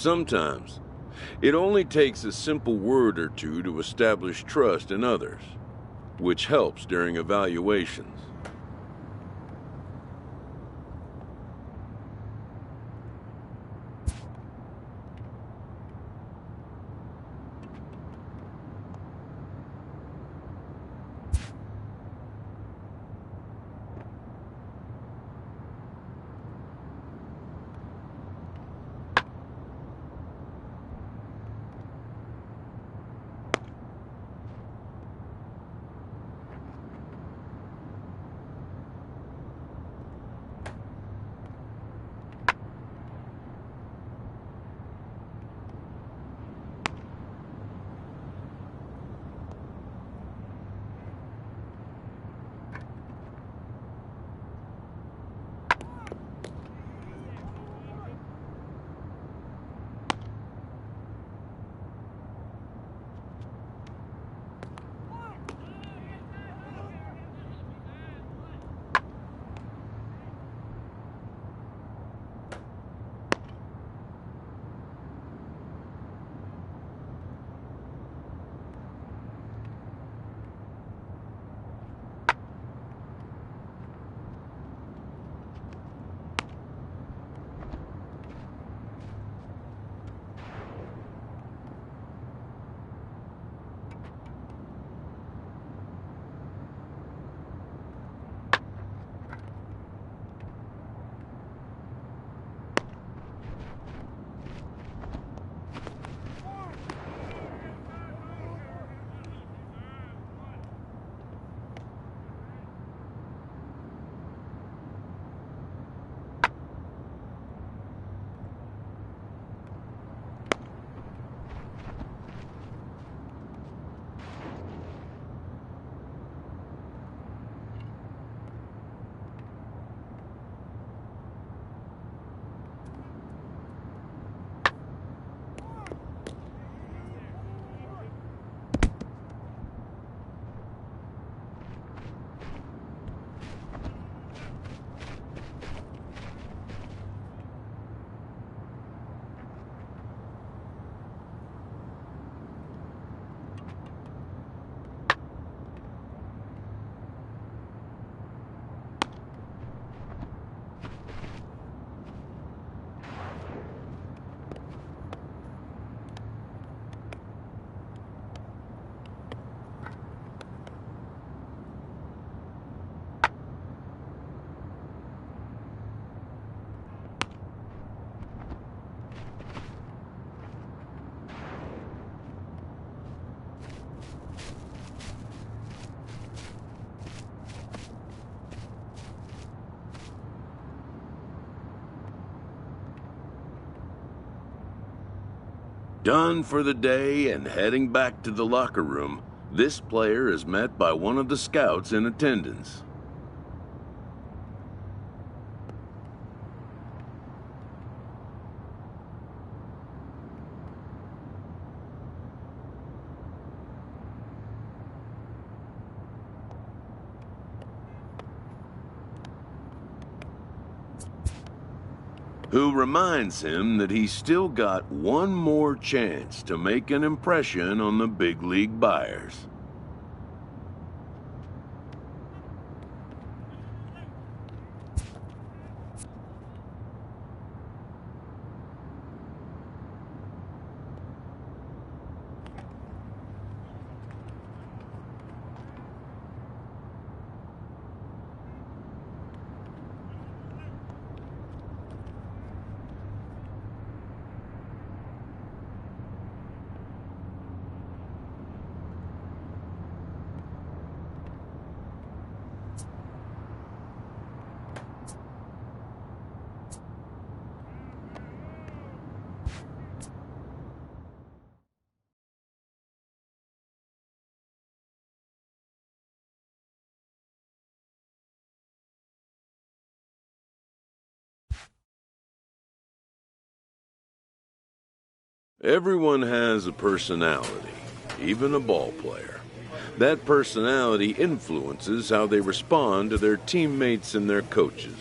Sometimes, it only takes a simple word or two to establish trust in others, which helps during evaluations. Done for the day and heading back to the locker room, this player is met by one of the scouts in attendance. Who reminds him that he's still got one more chance to make an impression on the big league buyers. Everyone has a personality, even a ball player. That personality influences how they respond to their teammates and their coaches.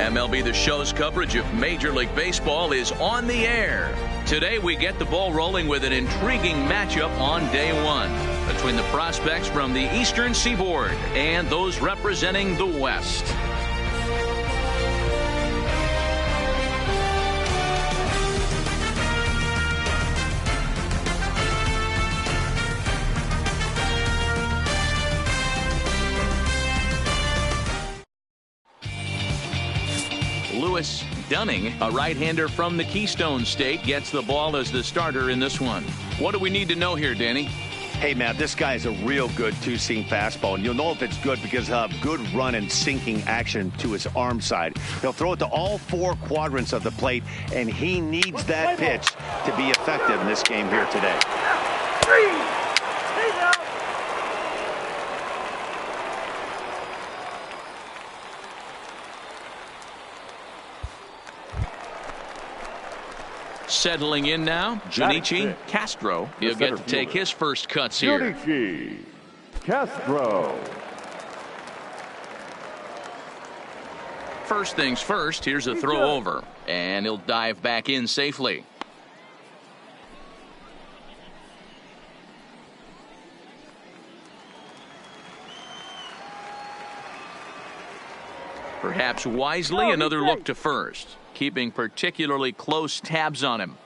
MLB The Show's coverage of Major League Baseball is on the air. Today we get the ball rolling with an intriguing matchup on day one between the prospects from the Eastern Seaboard and those representing the West. Lewis Dunning, a right-hander from the Keystone State, gets the ball as the starter in this one. What do we need to know here, Danny? Hey, Matt, this guy is a real good two-seam fastball, and you'll know if it's good because he'll have good run and sinking action to his arm side. He'll throw it to all four quadrants of the plate, and he needs that pitch to be effective in this game here today. Settling in now, Junichi Castro. He'll get to take his first cuts here. Junichi Castro. First things first, here's a throw over, and he'll dive back in safely. Perhaps wisely, another look to first, keeping particularly close tabs on him.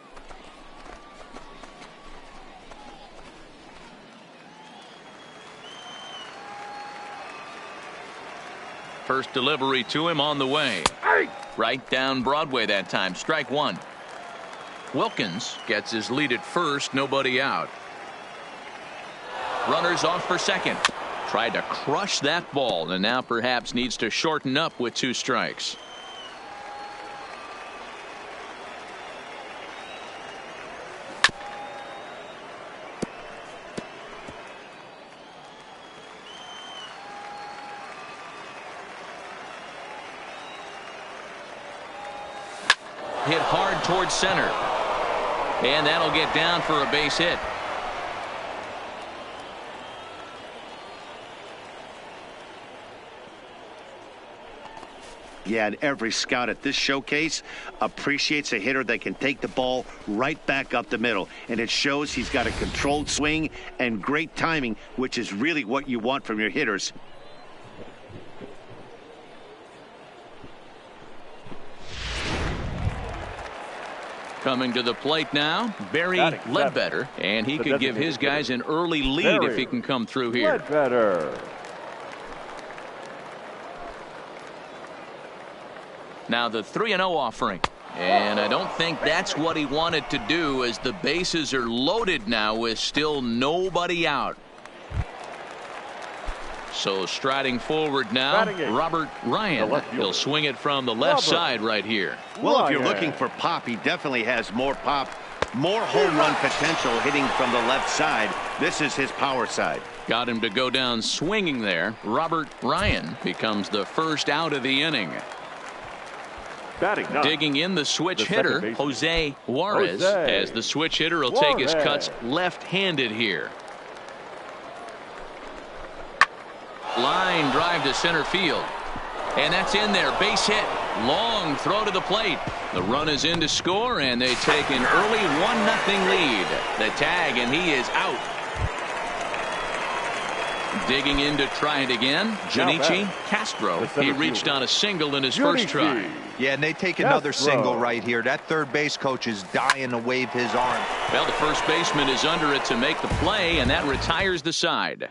First delivery to him on the way. Right down Broadway that time. Strike one. Wilkins gets his lead at first. Nobody out. Runners off for second. Tried to crush that ball and now perhaps needs to shorten up with 2 strikes. Hit hard towards center. And that'll get down for a base hit. Yeah, and every scout at this showcase appreciates a hitter that can take the ball right back up the middle. And it shows he's got a controlled swing and great timing, which is really what you want from your hitters. Coming to the plate now, Barry Ledbetter, and he could give his guys an early lead if he can come through here. Ledbetter. Now the 3-0 offering, and I don't think that's what he wanted to do, as the bases are loaded now with still nobody out. So striding forward now, Robert Ryan. He'll swing it from the left side right here. Well, if you're looking for pop, he definitely has more pop, more home run potential hitting from the left side. This is his power side. Got him to go down swinging there. Robert Ryan becomes the first out of the inning. Digging in the switch hitter, Jose Juarez, as the switch hitter will take his cuts left-handed here. Line drive to center field. And that's in there. Base hit. Long throw to the plate. The run is in to score, and they take an early 1-0 lead. The tag, and he is out. Digging in to try it again, Junichi Castro. He reached on a single in his first try. Yeah, and they take another single right here. That third base coach is dying to wave his arm. Well, the first baseman is under it to make the play, and that retires the side.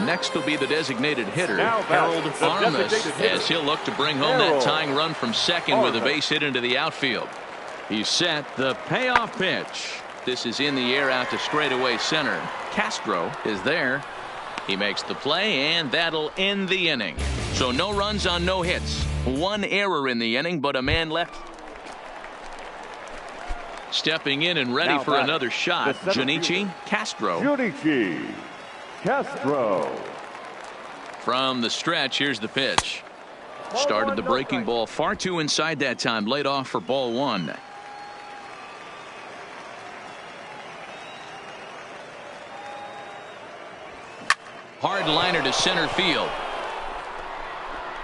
Next will be the designated hitter, Harold Armas, as he'll look to bring home that tying run from second with a base hit into the outfield. He's set the payoff pitch. This is in the air out to straightaway center. Castro is there. He makes the play, and that'll end the inning. So no runs on no hits. 1 error in the inning, but a man left. Stepping in and ready for another shot, Junichi Castro. Junichi Castro. From the stretch, here's the pitch. Started the breaking ball far too inside that time. Laid off for ball 1. Hard liner to center field.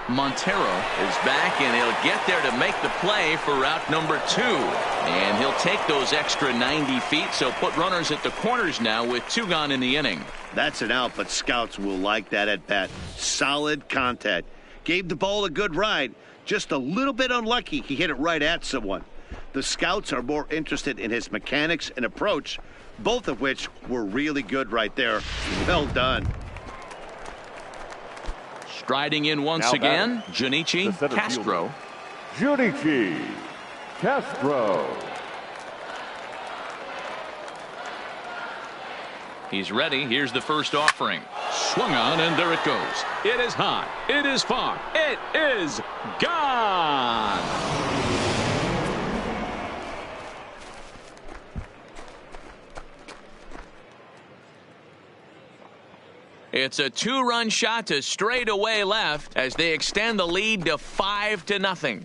Montero is back, and he'll get there to make the play for route number 2. And he'll take those extra 90 feet, so put runners at the corners now with 2 gone in the inning. That's an out, but scouts will like that at bat. Solid contact. Gave the ball a good ride. Just a little bit unlucky he hit it right at someone. The scouts are more interested in his mechanics and approach, both of which were really good right there. Well done. Striding in once again, Junichi Castro. Junichi Castro. He's ready. Here's the first offering. Swung on, and there it goes. It is high. It is far. It is gone. It's a 2-run shot to straightaway left as they extend the lead to 5-0.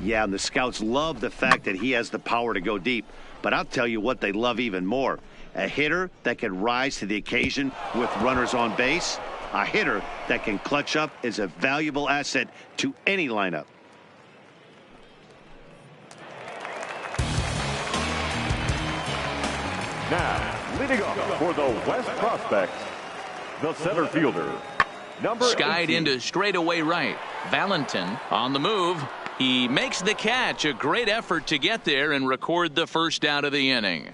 Yeah, and the scouts love the fact that he has the power to go deep. But I'll tell you what they love even more. A hitter that can rise to the occasion with runners on base. A hitter that can clutch up is a valuable asset to any lineup. Now, leading off for the West Prospects, the center fielder, number Skied 18. into straightaway right. Valentin on the move. He makes the catch. A great effort to get there and record the first out of the inning.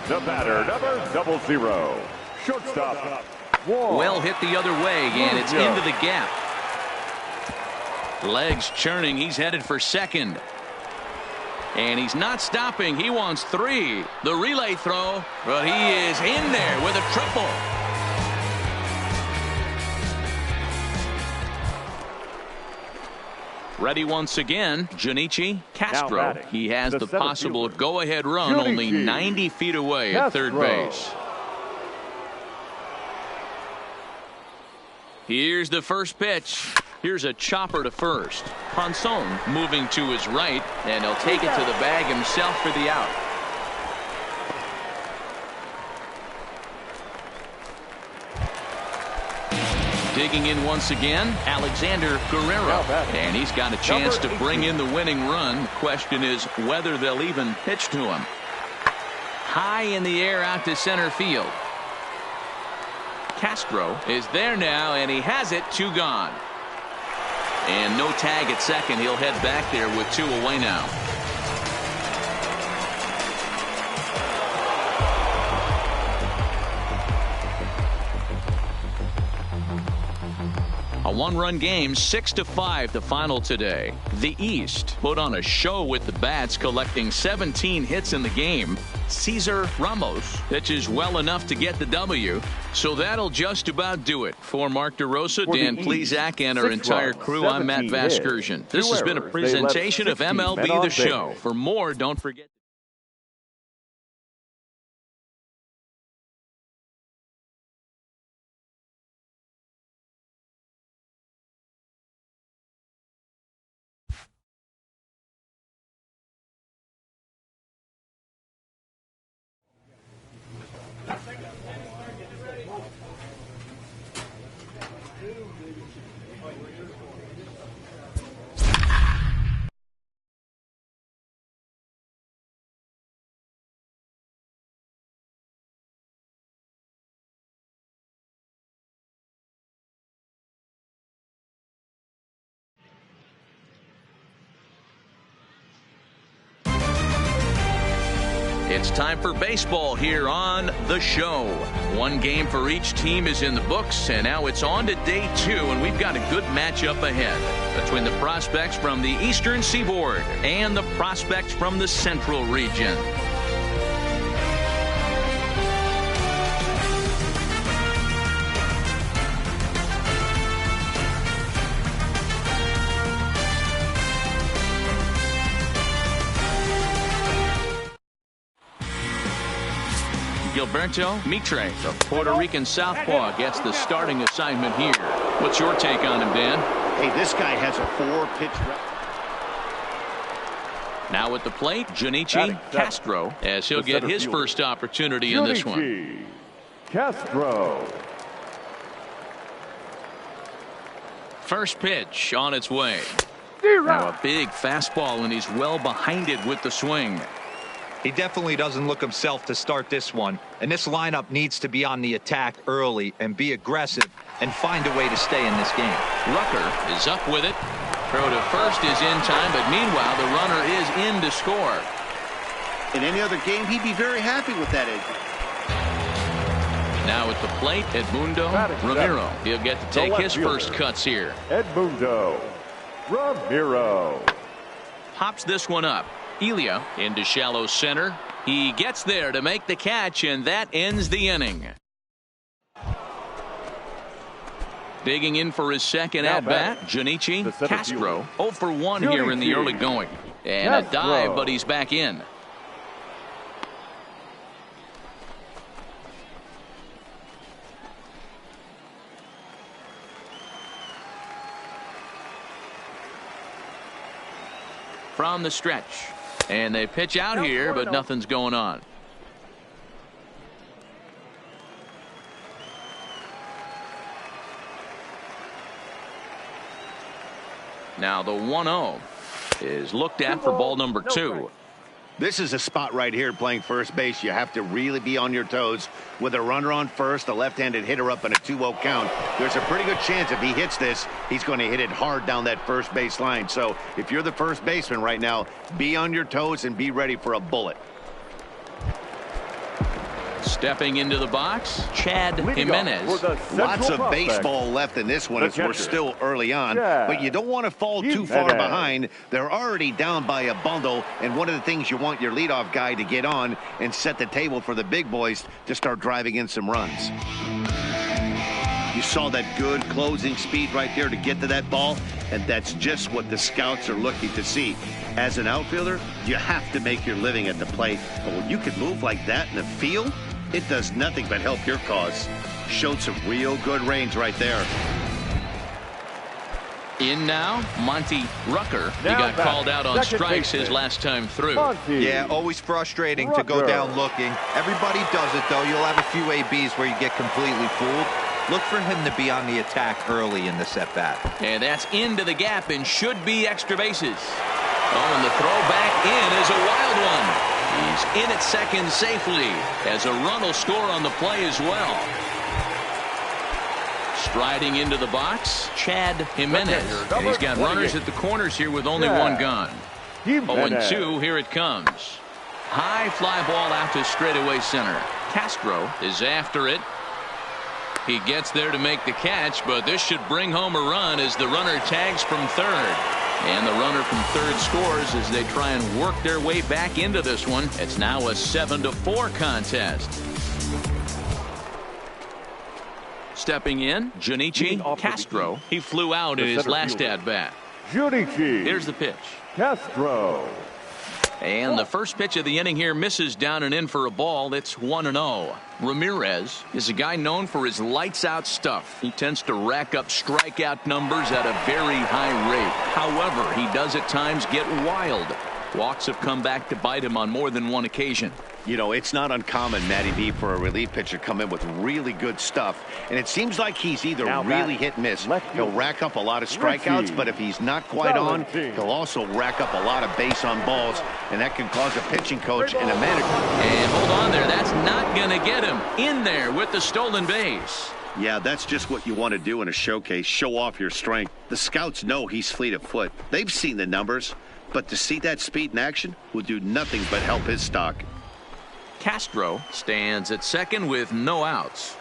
The batter, number 00, shortstop, Wall. Well hit the other way, and it's into the gap. Legs churning. He's headed for second. And he's not stopping. He wants 3. The relay throw, but he is in there with a triple. Ready once again, Junichi Castro. He has the possible go-ahead run only 90 feet away at third base. Here's the first pitch. Here's a chopper to first. Ponson moving to his right, and he'll take it to the bag himself for the out. Digging in once again, Alexander Guerrero. And he's got a chance to bring in the winning run. Question is whether they'll even pitch to him. High in the air out to center field. Castro is there now, and he has it. 2 gone. And no tag at second. He'll head back there with 2 away now. A 1-run game, 6-5 the final today. The East put on a show with the bats, collecting 17 hits in the game. Cesar Ramos pitches well enough to get the W. So that'll just about do it. For Mark DeRosa, Dan Plesac, and our entire crew, I'm Matt Vasgersian. This has been a presentation of MLB The Show. For more, don't forget. It's time for baseball here on The Show. 1 game for each team is in the books, and now it's on to day 2, and we've got a good matchup ahead between the prospects from the Eastern Seaboard and the prospects from the Central region. Humberto Mitre, the Puerto Rican southpaw, gets the starting assignment here. What's your take on him, Dan? Hey, this guy has a 4-pitch Now at the plate, Junichi Castro, as he'll get his first opportunity in this one. Castro. First pitch on its way. Now a big fastball, and he's well behind it with the swing. He definitely doesn't look himself to start this one, and this lineup needs to be on the attack early and be aggressive and find a way to stay in this game. Rucker is up with it. Throw to first is in time, but meanwhile the runner is in to score. In any other game, he'd be very happy with that entry. Now at the plate, Edmundo Ramiro. He'll get to take his first cuts here. Edmundo Ramiro Pops this one up. Elia into shallow center. He gets there to make the catch, and that ends the inning. Digging in for his second at-bat, Junichi Castro. 0 for 1 here in the early going. And a dive, but he's back in. from the stretch. And they pitch out here, but nothing's going on. Now the 1-0 is looked at for ball number 2. This is a spot right here playing first base. You have to really be on your toes. With a runner on first, a left-handed hitter up and a 2-0 count, there's a pretty good chance if he hits this, he's going to hit it hard down that first base line. So if you're the first baseman right now, be on your toes and be ready for a bullet. Stepping into the box, Chad Jimenez. Lots of baseball left in this one as we're still early on, but you don't want to fall too far behind. They're already down by a bundle, and one of the things you want your leadoff guy to get on and set the table for the big boys to start driving in some runs. You saw that good closing speed right there to get to that ball, and that's just what the scouts are looking to see. As an outfielder, you have to make your living at the plate, but when you can move like that in the field, it does nothing but help your cause. Showed some real good range right there. In now, Monty Rucker. He got called out on strikes his last time through. Yeah, always frustrating to go down looking. Everybody does it, though. You'll have a few ABs where you get completely fooled. Look for him to be on the attack early in this at-bat. And that's into the gap and should be extra bases. Oh, and the throw back in is a wild one. He's in at second safely as a run will score on the play as well. Striding into the box, Chad Jimenez. And he's got runners at the corners here with only one gone. 0-2, here it comes. High fly ball out to straightaway center. Castro is after it. He gets there to make the catch, but this should bring home a run as the runner tags from third. And the runner from third scores as they try and work their way back into this one. It's now a 7-4 contest. Stepping in, Junichi Castro. He flew out in his last at-bat. Here's the pitch. Castro. And the first pitch of the inning here misses down and in for a ball. It's 1-0. Ramirez is a guy known for his lights-out stuff. He tends to rack up strikeout numbers at a very high rate. However, he does at times get wild. Walks have come back to bite him on more than one occasion. You know, it's not uncommon, Matty B, for a relief pitcher to come in with really good stuff. And it seems like he's either really hit and miss. He'll rack up a lot of strikeouts, but if he's not quite on, he'll also rack up a lot of base on balls. And that can cause a pitching coach and a manager. And hold on there. That's not going to get him in there with the stolen base. Yeah, that's just what you want to do in a showcase. Show off your strength. The scouts know he's fleet of foot. They've seen the numbers. But to see that speed in action would do nothing but help his stock. Castro stands at second with no outs.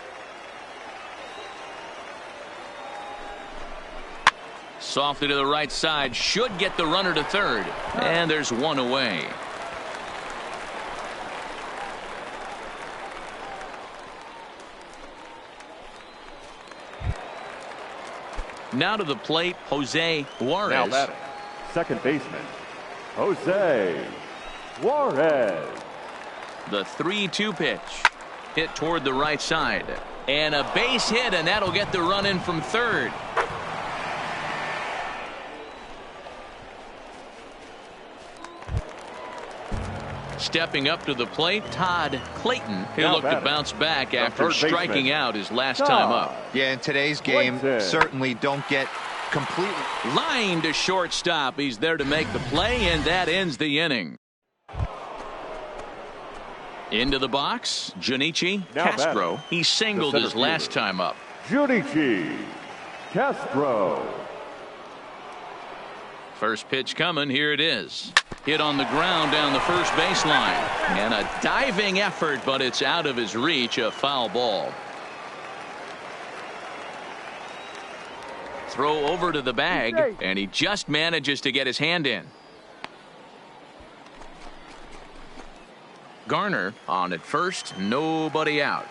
Softly to the right side, should get the runner to third. And there's one away. Now to the plate, Jose Juarez. Now batting, second baseman, Jose Juarez. The 3-2 pitch. Hit toward the right side. And a base hit, and that'll get the run in from third. Stepping up to the plate, Todd Clayton. He'll look to bounce back after striking out his last time up. Yeah, in today's game, certainly don't get completely line to shortstop. He's there to make the play, and that ends the inning. Into the box, Junichi Castro. He singled his last time up. Junichi Castro. First pitch coming. Here it is. Hit on the ground down the first baseline. And a diving effort, but it's out of his reach. A foul ball. Throw over to the bag, and he just manages to get his hand in. Garner on at first, nobody out.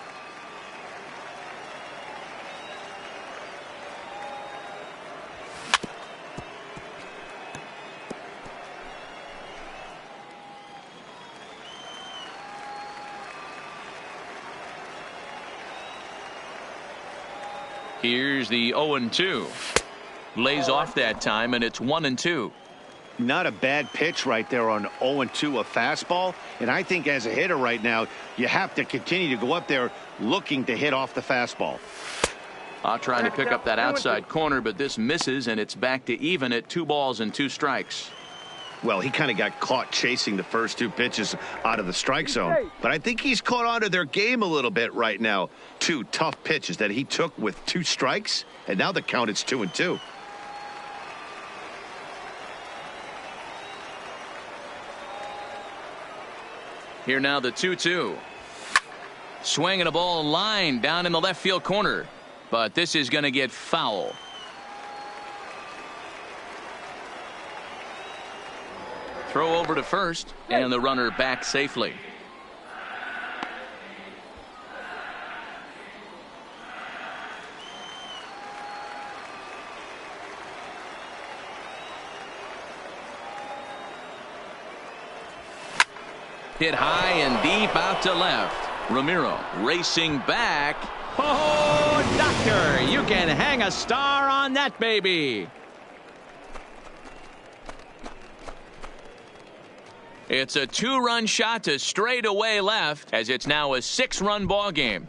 Here's the 0-2. Lays off that time, and it's 1-2. Not a bad pitch right there on 0-2, a fastball. And I think as a hitter right now, you have to continue to go up there looking to hit off the fastball. Trying to pick up that outside corner, but this misses, and it's back to even at 2 balls and 2 strikes. Well, he kind of got caught chasing the first 2 pitches out of the strike zone. But I think he's caught on to their game a little bit right now. 2 tough pitches that he took with 2 strikes, and now the count is 2-2. Here now the 2-2. Swinging a ball line down in the left field corner. But this is going to get foul. Throw over to first, and the runner back safely. Hit high and deep out to left. Ramiro racing back. Oh, doctor, you can hang a star on that baby. It's a 2-run shot to straightaway left, as it's now a 6-run ball game.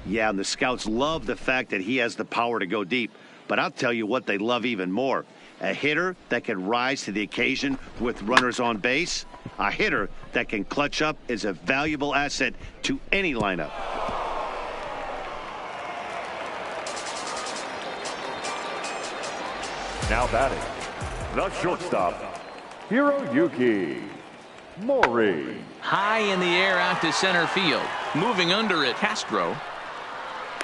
Yeah, and the scouts love the fact that he has the power to go deep. But I'll tell you what they love even more. A hitter that can rise to the occasion with runners on base. A hitter that can clutch up is a valuable asset to any lineup. Now batting, the shortstop, Hiroyuki Mori. High in the air out to center field. Moving under it, Castro.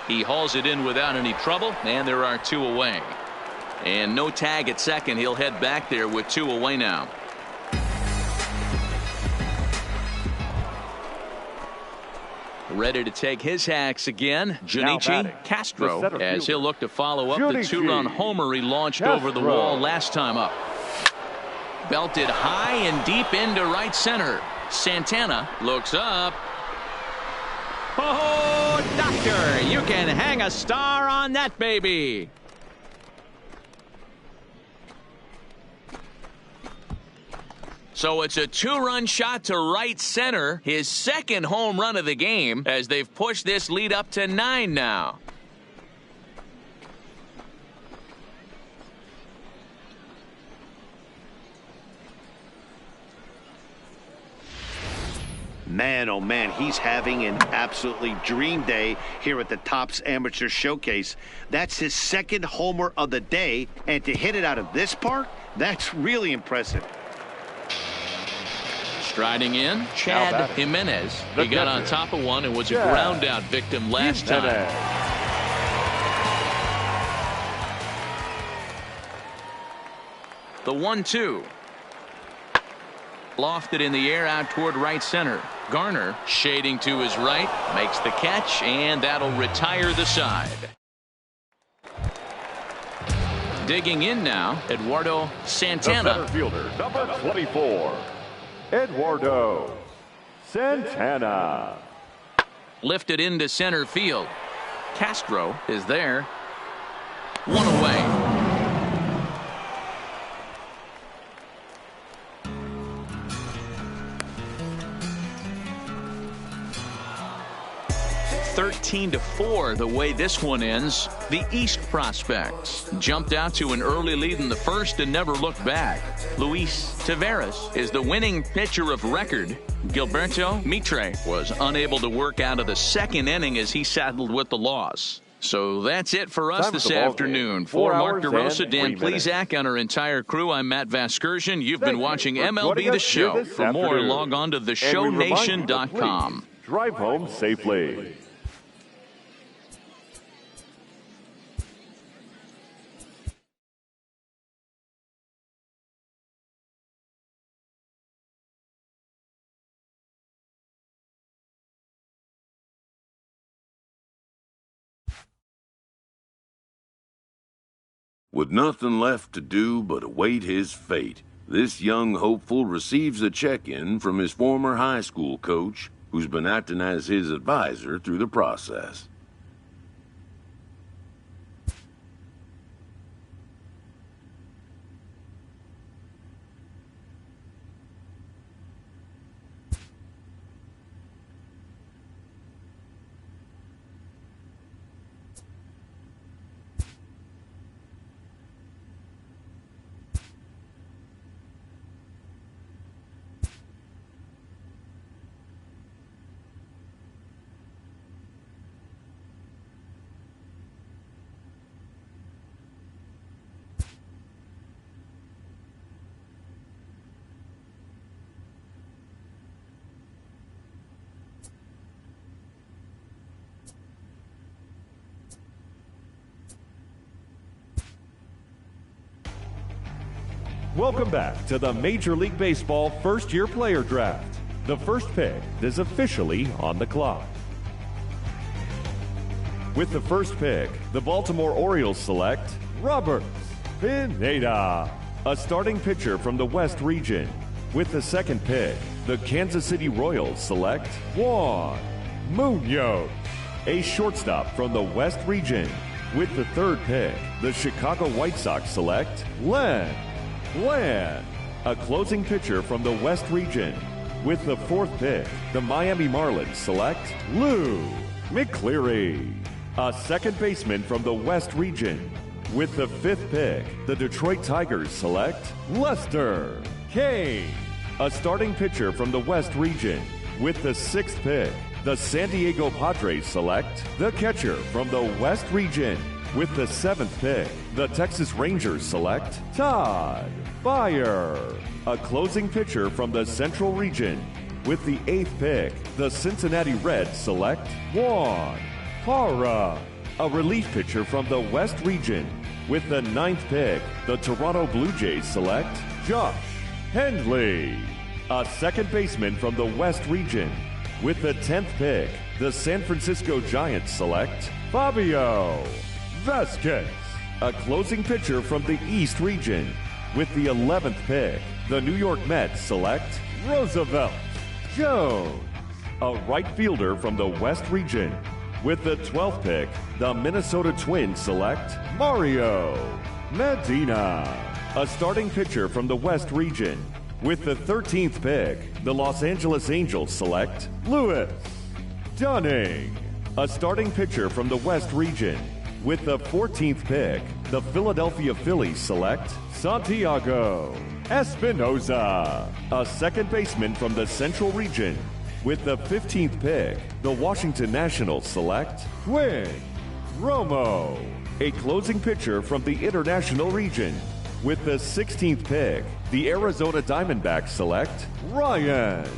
He hauls it in without any trouble, and there are 2 away. And no tag at second. He'll head back there with 2 away now. Ready to take his hacks again. Junichi Castro, as he'll look to follow up the 2-run homer he launched over the wall last time up. Belted high and deep into right center. Santana looks up. Oh, doctor, you can hang a star on that baby. So it's a 2-run shot to right center, his 2nd home run of the game, as they've pushed this lead up to 9 now. Man, oh man, he's having an absolutely dream day here at the Topps Amateur Showcase. That's his 2nd homer of the day, and to hit it out of this park, that's really impressive. Striding in, Chad Jimenez. He got on top of one and was a ground out victim last time. The 1-2. Lofted in the air out toward right center. Garner shading to his right, makes the catch, and that'll retire the side. Digging in now, Eduardo Santana. The center fielder, number 24, Eduardo Santana. Lifted into center field. Castro is there. 1 away. (13-4) the way this one ends. The East prospects jumped out to an early lead in the first and never looked back. Luis Taveras is the winning pitcher of record. Gilberto Mitre was unable to work out of the 2nd inning as he saddled with the loss. So that's it for us this afternoon. For Mark DeRosa, Dan Plesac, and our entire crew, I'm Matt Vasgersian. You've been watching MLB The Show. For more, log on to theshownation.com. Drive home safely. With nothing left to do but await his fate, this young hopeful receives a check-in from his former high school coach, who's been acting as his advisor through the process. Welcome back to the Major League Baseball first-year player draft. The first pick is officially on the clock. With the first pick, the Baltimore Orioles select Robert Pineda, a starting pitcher from the West region. With the second pick, the Kansas City Royals select Juan Munoz, a shortstop from the West region. With the third pick, the Chicago White Sox select Len Bland, a closing pitcher from the West region. With the fourth pick, the Miami Marlins select Lou McCleary, a second baseman from the West region. With the fifth pick, the Detroit Tigers select Lester Kane, a starting pitcher from the West region. With the sixth pick, the San Diego Padres select the catcher from the West region. With the seventh pick, the Texas Rangers select Todd Bayer, a closing pitcher from the Central region. With the eighth pick, the Cincinnati Reds select Juan Parra, a relief pitcher from the West region. With the ninth pick, the Toronto Blue Jays select Josh Hendley, a second baseman from the West region. With the 10th pick, the San Francisco Giants select Fabio Vasquez, a closing pitcher from the East region. With the 11th pick, the New York Mets select Roosevelt Jones, a right fielder from the West region. With the 12th pick, the Minnesota Twins select Mario Medina, a starting pitcher from the West region. With the 13th pick, the Los Angeles Angels select Lewis Dunning, a starting pitcher from the West region. With the 14th pick, the Philadelphia Phillies select Santiago Espinosa, a second baseman from the Central region. With the 15th pick, the Washington Nationals select Quinn Romo, a closing pitcher from the International region. With the 16th pick, the Arizona Diamondbacks select Ryan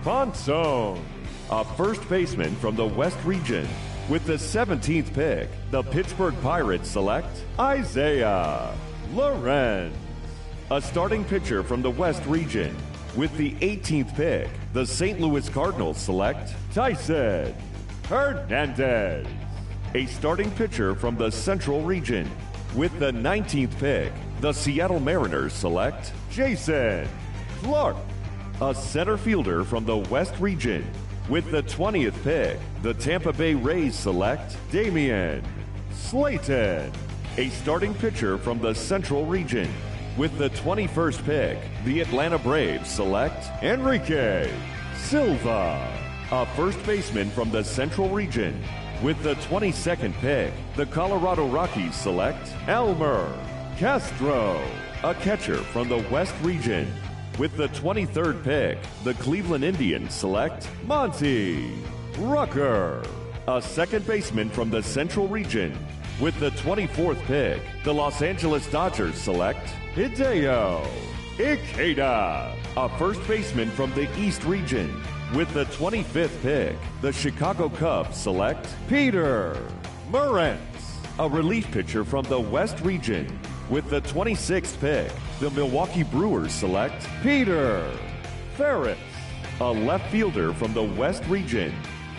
Ponson, a first baseman from the West region. With the 17th pick, the Pittsburgh Pirates select Isaiah Lorenz, a starting pitcher from the West region. With the 18th pick, the St. Louis Cardinals select Tyson Hernandez, a starting pitcher from the Central region. With the 19th pick, the Seattle Mariners select Jason Clark, a center fielder from the West region. With the 20th pick, the Tampa Bay Rays select Damian Slayton, a starting pitcher from the Central region. With the 21st pick, the Atlanta Braves select Enrique Silva, a first baseman from the Central region. With the 22nd pick, the Colorado Rockies select Elmer Castro, a catcher from the West region. With the 23rd pick, the Cleveland Indians select Monty Rucker, a second baseman from the Central region. With the 24th pick, the Los Angeles Dodgers select Hideo Ikeda, a first baseman from the East region. With the 25th pick, the Chicago Cubs select Peter Morentz, a relief pitcher from the West region. With the 26th pick, the Milwaukee Brewers select Peter Ferris, a left fielder from the West region.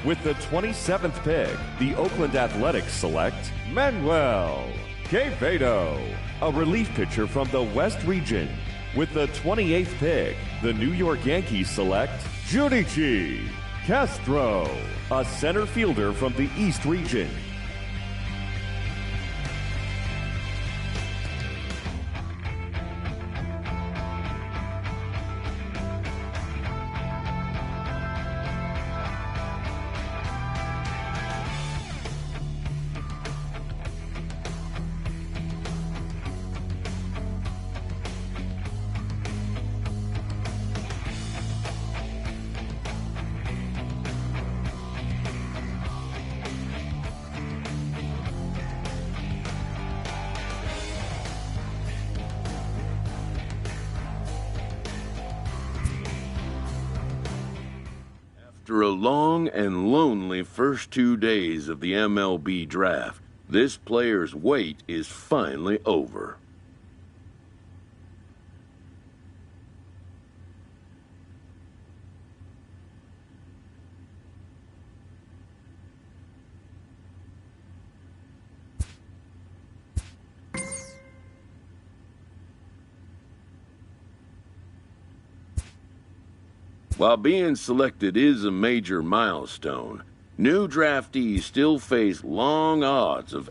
With the 27th pick, the Oakland Athletics select Manuel Quevedo, a relief pitcher from the West region. With the 28th pick, the New York Yankees select Junichi Castro, a center fielder from the East region. After a long and lonely first 2 days of the MLB draft, this player's wait is finally over. While being selected is a major milestone, new draftees still face long odds of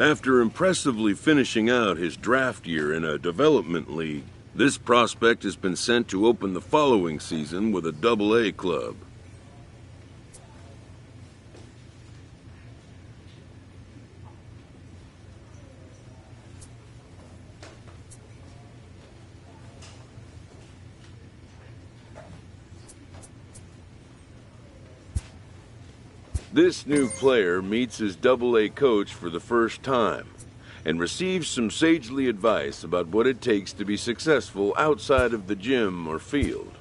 After impressively finishing out his draft year in a development league, this prospect has been sent to open the following season with a Double-A club. This new player meets his Double-A coach for the first time and receives some sagely advice about what it takes to be successful outside of the gym or field.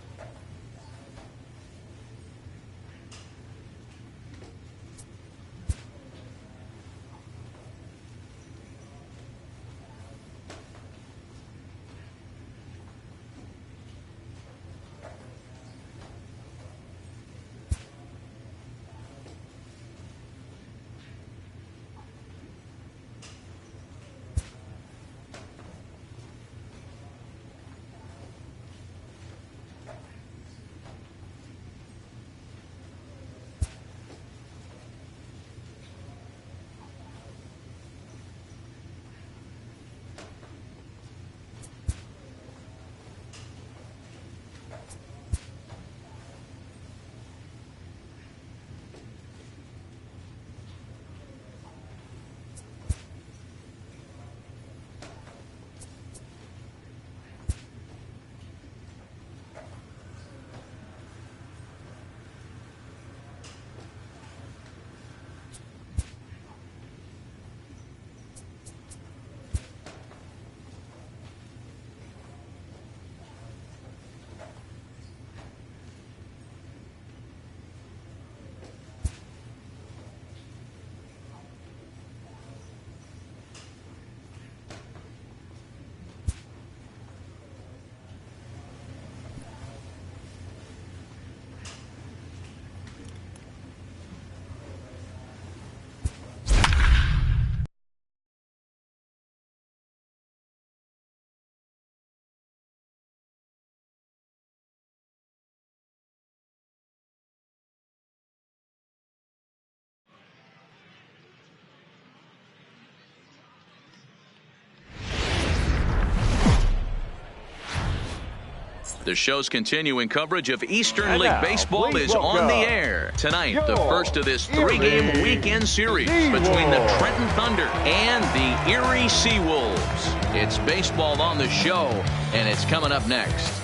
The show's continuing coverage of Eastern League Baseball is on the air. Tonight, the first of this three-game weekend series between the Trenton Thunder and the Erie Seawolves. It's baseball on the show, and it's coming up next.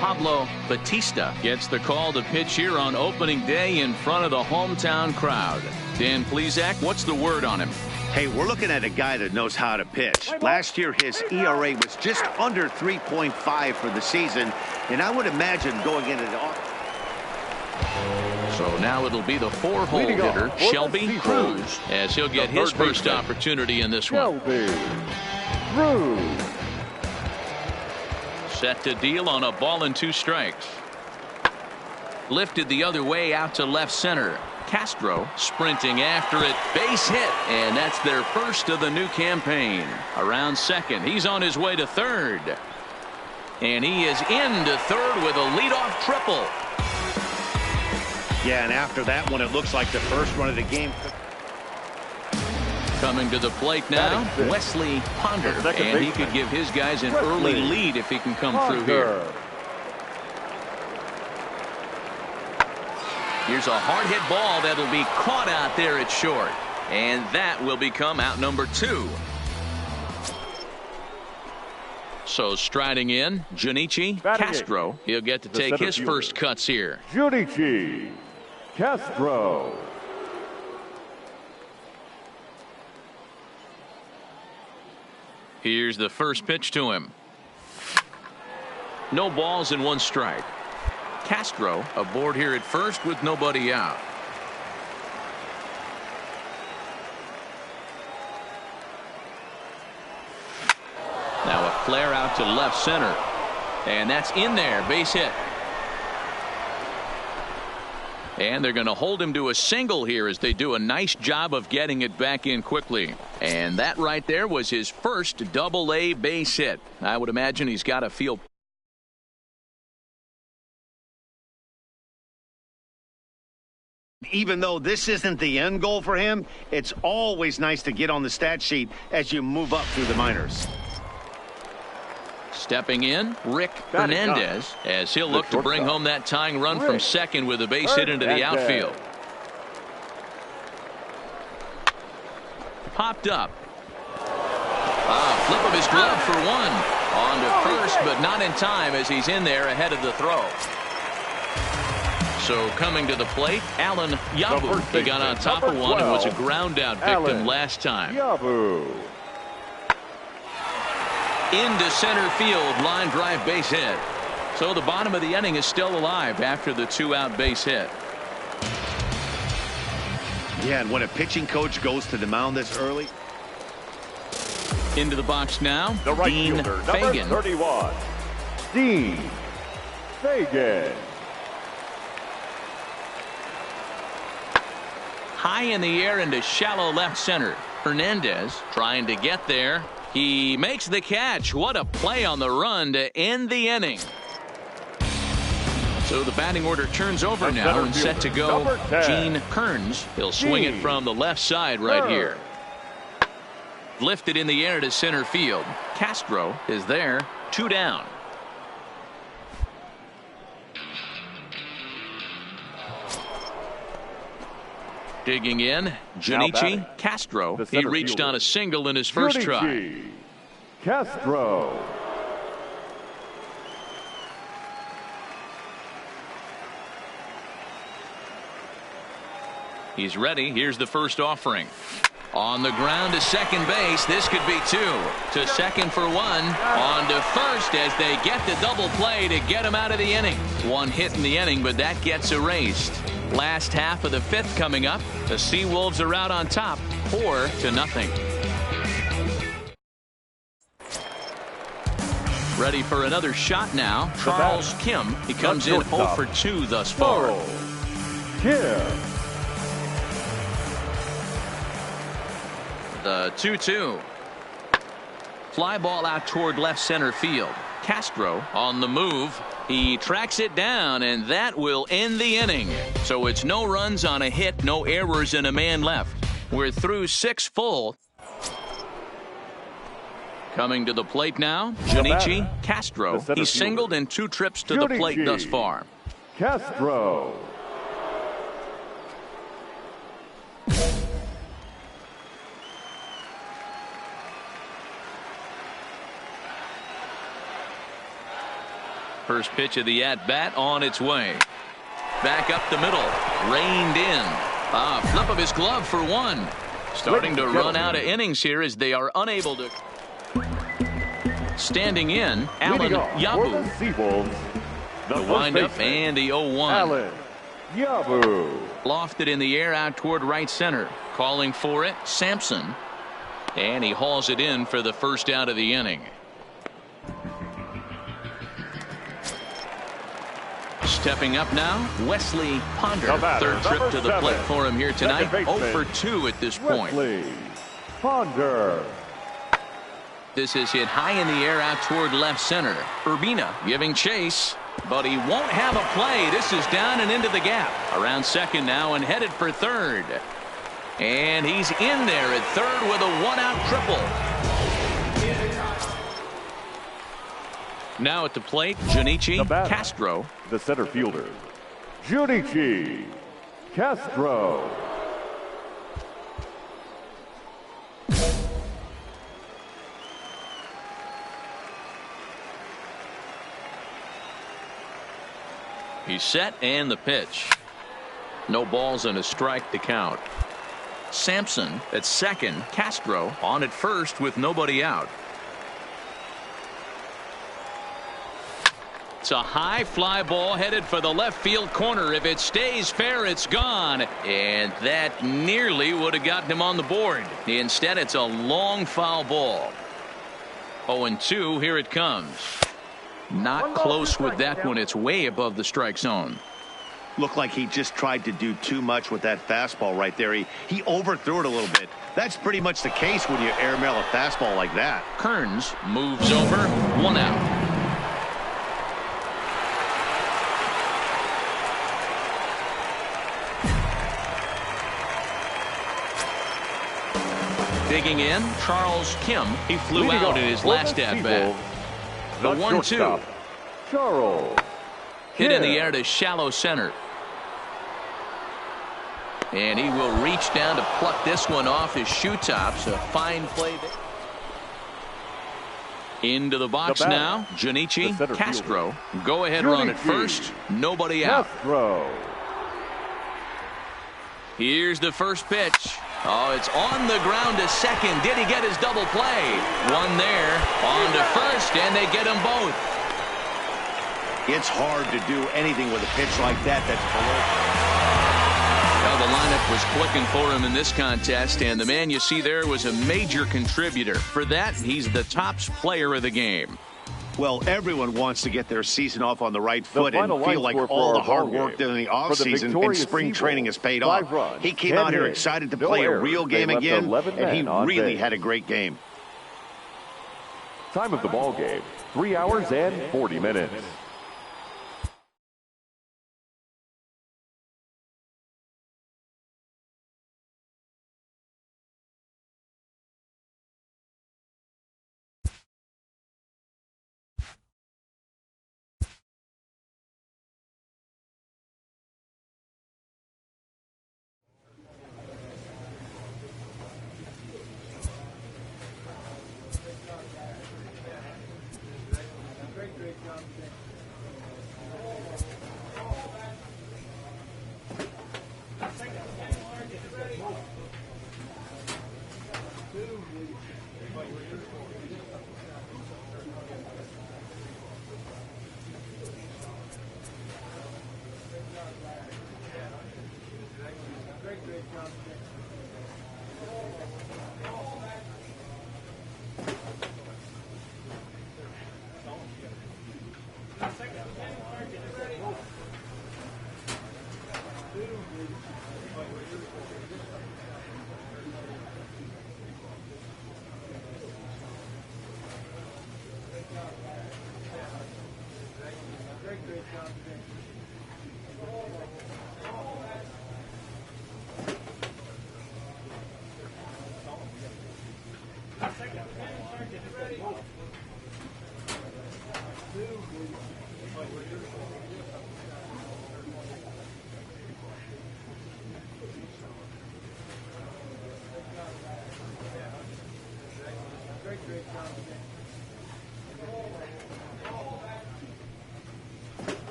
Pablo Batista gets the call to pitch here on opening day in front of the hometown crowd. Dan Plesac, what's the word on him? Hey, we're looking at a guy that knows how to pitch. Last year, his ERA was just under 3.5 for the season, and I would imagine going into the So now it'll be the four-hole hitter, Shelby Cruz, as he'll get his first opportunity in this one. Set to deal on a ball and 2 strikes. Lifted the other way out to left center. Castro sprinting after it, base hit, and that's their first of the new campaign. Around second, he's on his way to third, and he is into third with a leadoff triple. Yeah, and after that one, it looks like the first run of the game. Coming to the plate now, Wesley Ponder, and he could give his guys an early lead if he can come through here. Here's a hard hit ball that'll be caught out there at short, and that will become out number 2. So striding in, Junichi Castro. He'll get to take his first cuts here. Junichi Castro. Here's the first pitch to him. No balls and 1 strike. Castro aboard here at first with nobody out. Now a flare out to left center, and that's in there, base hit. And they're going to hold him to a single here as they do a nice job of getting it back in quickly. And that right there was his first Double-A base hit. I would imagine he's got to feel even though this isn't the end goal for him, it's always nice to get on the stat sheet as you move up through the minors. Stepping in, Rick Hernandez, as he'll look to bring home that tying run from second with a base hit into the outfield. Popped up. Flip of his glove for one. On to first, but not in time as he's in there ahead of the throw. So coming to the plate, Alan Yabu. He got on top of one and was a ground out victim last time. Yabu. Into center field, line drive base hit. So the bottom of the inning is still alive after the 2-out base hit. Yeah, and when a pitching coach goes to the mound this early. Into the box now, The right Dean fielder, Fagan. number 31, Dean Fagan. High in the air into shallow left center. Hernandez trying to get there. He makes the catch. What a play on the run to end the inning. So the batting order turns over now and set to go. Gene Kearns. He'll swing it from the left side right here. Lifted in the air to center field. Castro is there. 2 down. Digging in, Junichi Castro. He reached on a single in his first try. Castro. He's ready. Here's the first offering. On the ground to second base. This could be 2. To second for 1. On to first as they get the double play to get him out of the inning. 1 hit in the inning, but that gets erased. Last half of the 5th coming up. The Seawolves are out on top, 4-0. Ready for another shot now. Charles Kim. He comes in 0 for 2 thus far. Kim. The 2-2. Fly ball out toward left center field. Castro on the move. He tracks it down, and that will end the inning. So it's no runs on a hit, no errors, and a man left. We're through 6 full. Coming to the plate now, Junichi Castro. He's singled in 2 trips to the plate thus far. Castro. First pitch of the at-bat on its way. Back up the middle. Reined in. Flip of his glove for 1. Starting to run out of innings here as they are unable to. Standing in, Alan Yabu. The windup and the 0-1. Alan Yabu. Lofted in the air out toward right center. Calling for it, Sampson. And he hauls it in for the first out of the inning. Stepping up now, Wesley Ponder. 3rd trip to the plate for him here tonight. 0 for 2 at this point. Wesley Ponder. This is hit high in the air out toward left center. Urbina giving chase, but he won't have a play. This is down and into the gap. Around second now and headed for 3rd. And he's in there at 3rd with a 1-out triple. Now at the plate, Junichi Castro. The center fielder, Junichi Castro. He's set and the pitch. No balls and a strike to count. Sampson at 2nd. Castro on at 1st with nobody out. It's a high fly ball headed for the left field corner. If it stays fair, it's gone. And that nearly would have gotten him on the board. Instead, it's a long foul ball. 0-2, here it comes. Not close with that one. It's way above the strike zone. Looked like he just tried to do too much with that fastball right there. He overthrew it a little bit. That's pretty much the case when you airmail a fastball like that. Kearns moves over. 1 out. Digging in, Charles Kim. He flew out in his last at-bat. The 1-2. Charles Hit in the Kim. air to shallow center. And he will reach down to pluck this one off his shoe tops. A fine play there. Into the box now, Junichi Castro. Go ahead run at first. Nobody out. Castro. Here's the first pitch. Oh, it's on the ground to second. Did he get his double play? One there, on to first, and they get them both. It's hard to do anything with a pitch like that that's below. Well, the lineup was clicking for him in this contest, and the man you see there was a major contributor. For that, he's the top player of the game. Well, everyone wants to get their season off on the right foot and final feel line like score for all our the hard ball work game. during the For the offseason and victorious spring Seagull, training has paid 5 off. runs, He came 10 out here hits, excited to no play a errors. real game They left again, 11 and he men on really base. had a great game. Time of the ball game, 3 hours and 40 minutes.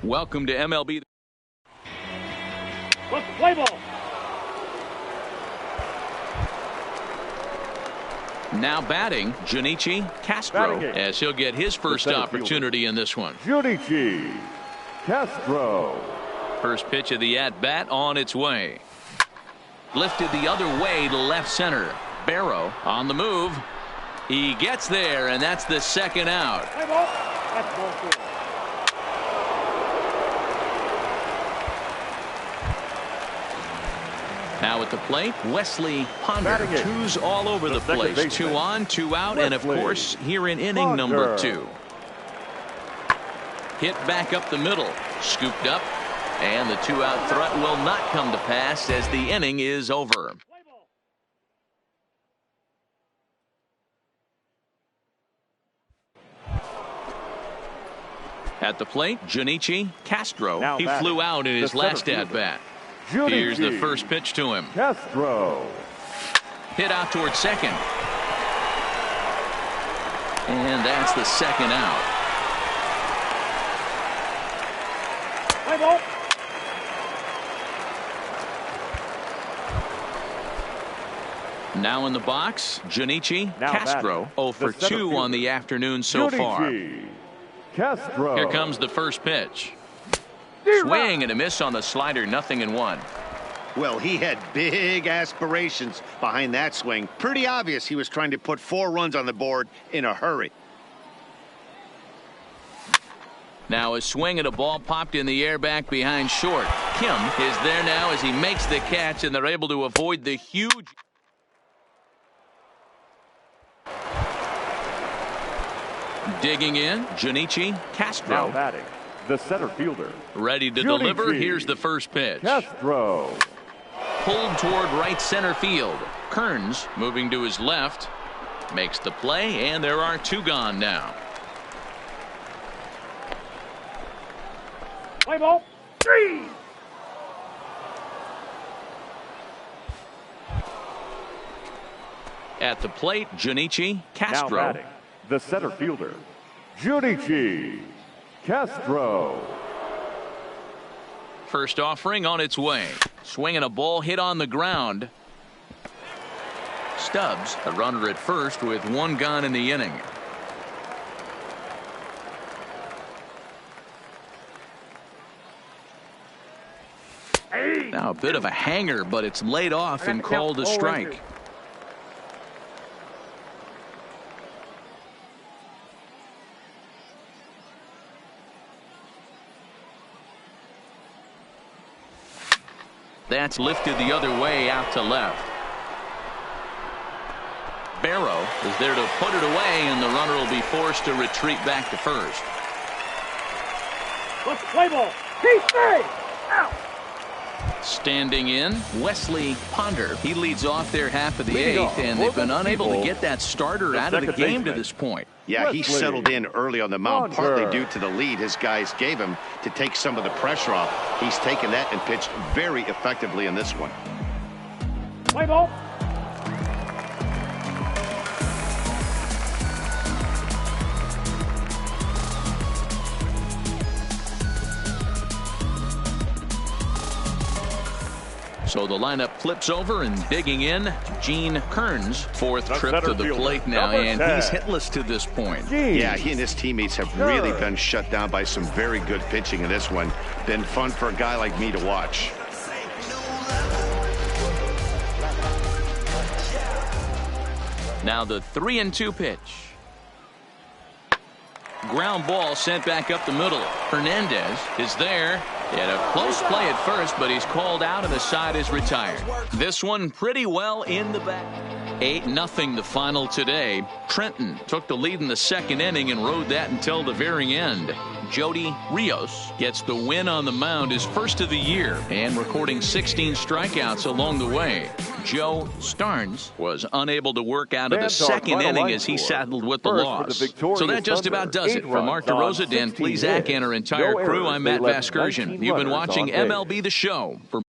Welcome to MLB. Let's play ball. Now batting, Junichi Castro, as he'll get his first opportunity in this one. Junichi Castro. First pitch of the at-bat on its way. Lifted the other way to left center. Barrow on the move. He gets there, and that's the second out. Play ball. That's ball 4. Now at the plate, Wesley Ponder. Twos all over the place. 2 on, 2 out, and of course, here in inning number 2. Hit back up the middle. Scooped up, and the 2-out threat will not come to pass as the inning is over. At the plate, Junichi Castro. He flew out in his last at-bat. Here's the first pitch to him. Castro. Hit out towards second. And that's the second out. Play ball. Now in the box, Junichi Castro. 0 for 2 on the afternoon so far. Castro. Here comes the first pitch. Swing and a miss on the slider, 0-1. Well, he had big aspirations behind that swing. Pretty obvious he was trying to put 4 runs on the board in a hurry. Now a swing and a ball popped in the air back behind short. Kim is there now as he makes the catch, and they're able to avoid the huge. Digging in, Junichi Castro. Now batting, the center fielder. Ready to deliver. Here's the first pitch. Castro. Pulled toward right center field. Kearns moving to his left. Makes the play, and there are 2 gone now. Play ball. 3. At the plate, Junichi Castro. Now batting, the center fielder. Junichi Castro. First offering on its way. Swinging a ball hit on the ground. Stubbs, a runner at first with 1 gone in the inning. Now a bit of a hanger, but it's laid off and called a strike. That's lifted the other way out to left. Barrow is there to put it away, and the runner will be forced to retreat back to first. Let's play ball. Keep 3. Out. Standing in, Wesley Ponder. He leads off their half of the 8th, and they've been unable to get that starter out of the game to this point. Yeah, he settled in early on the mound, partly due to the lead his guys gave him to take some of the pressure off. He's taken that and pitched very effectively in this one. Play ball. So the lineup flips over, and digging in, Gene Kearns, 4th trip to the plate now, and he's hitless to this point. Yeah, he and his teammates have really been shut down by some very good pitching in this one. Been fun for a guy like me to watch. Now the 3-2 pitch. Ground ball sent back up the middle. Hernandez is there. He had a close play at first, but he's called out and the side is retired. This one pretty well in the back. 8-0 the final today. Trenton took the lead in the 2nd inning and rode that until the very end. Jody Rios gets the win on the mound, his first of the year, and recording 16 strikeouts along the way. Joe Starnes was unable to work out of the 2nd inning as he saddled with the loss. So that just about does it. For Mark DeRosa, Dan Plesac, and our entire crew, I'm Matt Vasgersian. You've been watching MLB The Show. For